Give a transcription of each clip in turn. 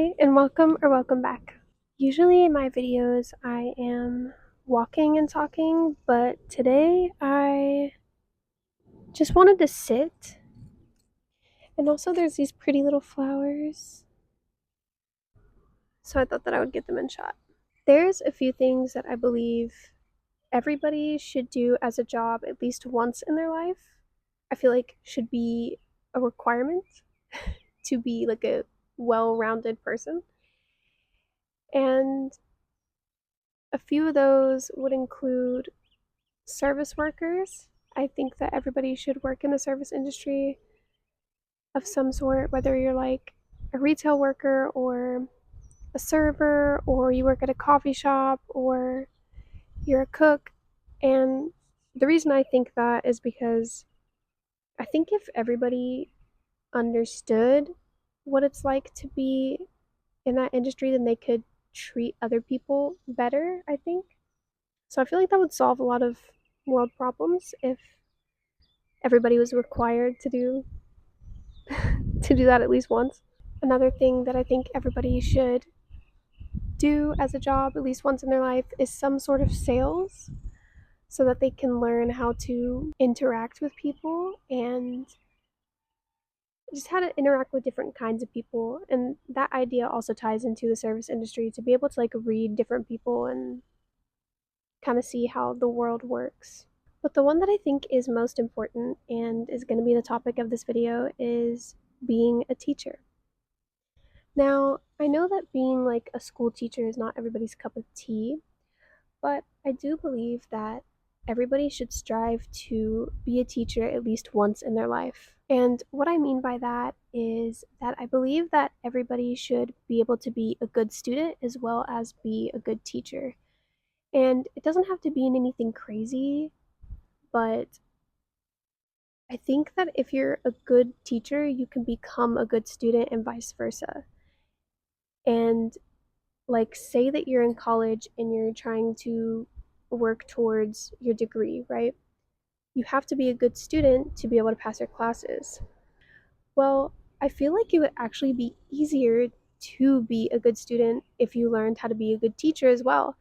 Hi, and welcome back. Usually in my videos, I am walking and talking, but today I just wanted to sit. And also, there's these pretty little flowers, so I thought that I would get them in shot. There's a few things that I believe everybody should do as a job at least once in their life. I feel like should be a requirement to be like a well-rounded person. And a few of those would include service workers. I think that everybody should work in the service industry of some sort, whether you're like a retail worker or a server or you work at a coffee shop or you're a cook. And the reason I think that is because I think if everybody understood what it's like to be in that industry, then they could treat other people better, I think. So I feel like that would solve a lot of world problems if everybody was required to do that at least once. Another thing that I think everybody should do as a job at least once in their life is some sort of sales so that they can learn how to interact with people and just how to interact with different kinds of people. And that idea also ties into the service industry to be able to like read different people and kind of see how the world works. But the one that I think is most important and is going to be the topic of this video is being a teacher. Now, I know that being like a school teacher is not everybody's cup of tea, but I do believe that everybody should strive to be a teacher at least once in their life. And what I mean by that is that I believe that everybody should be able to be a good student as well as be a good teacher. And it doesn't have to be in anything crazy, but I think that if you're a good teacher, you can become a good student and vice versa. And like, say that you're in college and you're trying to work towards your degree, right? You have to be a good student to be able to pass your classes. Well, I feel like it would actually be easier to be a good student if you learned how to be a good teacher as well.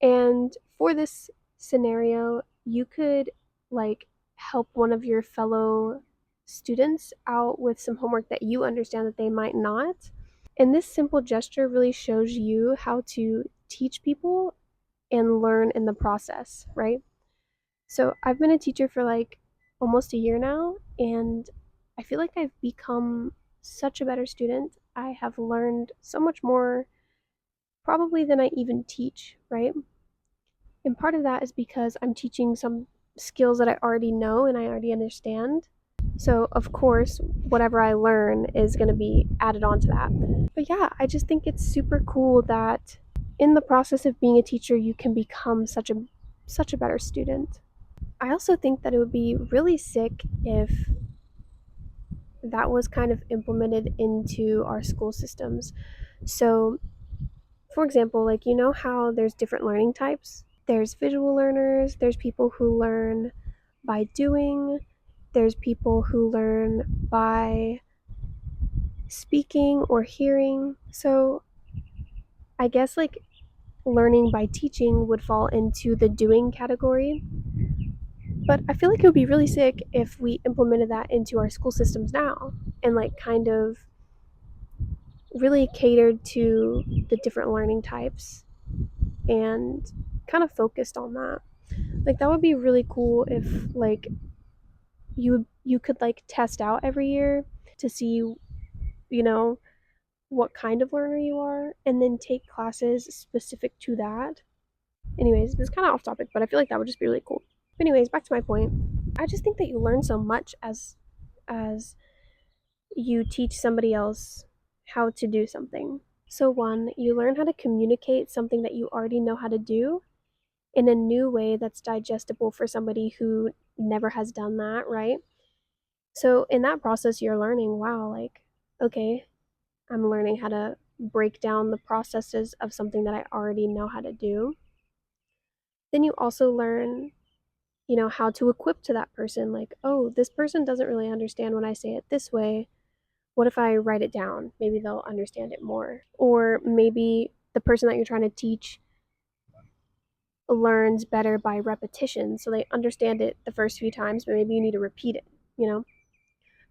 And for this scenario, you could like help one of your fellow students out with some homework that you understand that they might not. And this simple gesture really shows you how to teach people and learn in the process, right? So I've been a teacher for like almost a year now, and I feel like I've become such a better student. I have learned so much more probably than I even teach, right? And part of that is because I'm teaching some skills that I already know and I already understand. So, of course, whatever I learn is going to be added on to that. But yeah, I just think it's super cool that in the process of being a teacher, you can become such a better student. I also think that it would be really sick if that was kind of implemented into our school systems. So, for example, like you know how there's different learning types? There's visual learners, there's people who learn by doing, there's people who learn by speaking or hearing. So, I guess like learning by teaching would fall into the doing category. But I feel like it would be really sick if we implemented that into our school systems now and like kind of really catered to the different learning types and kind of focused on that. Like that would be really cool if like you could like test out every year to see, you know, what kind of learner you are and then take classes specific to that. Anyways, this is kind of off topic, but I feel like that would just be really cool. Anyways, back to my point. I just think that you learn so much as you teach somebody else how to do something. So one, you learn how to communicate something that you already know how to do in a new way that's digestible for somebody who never has done that, right? So in that process you're learning, wow, like okay, I'm learning how to break down the processes of something that I already know how to do. Then you also learn, how to equip to that person. Like, oh, this person doesn't really understand when I say it this way. what if I write it down? Maybe they'll understand it more. Or maybe the person that you're trying to teach learns better by repetition, so they understand it the first few times, but maybe you need to repeat it, you know?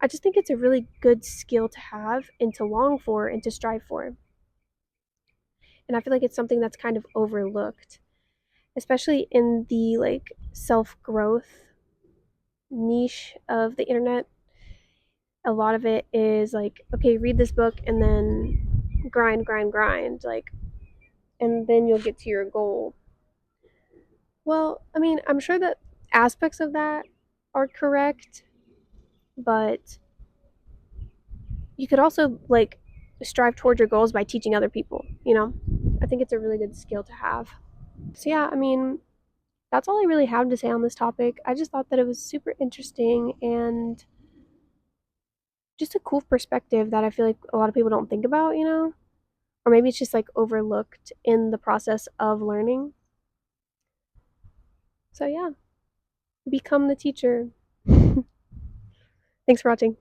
I just think it's a really good skill to have and to long for and to strive for. And I feel like it's something that's kind of overlooked, especially in the like self-growth niche of the internet. A lot of it is like, okay, read this book and then grind, grind, grind, like, and then you'll get to your goal. Well, I mean, I'm sure that aspects of that are correct, but you could also like strive towards your goals by teaching other people, you know? I think it's a really good skill to have. So yeah, I mean, that's all I really have to say on this topic. I just thought that it was super interesting and just a cool perspective that I feel like a lot of people don't think about, you know? Or maybe it's just like overlooked in the process of learning. So yeah, become the teacher. Thanks for watching.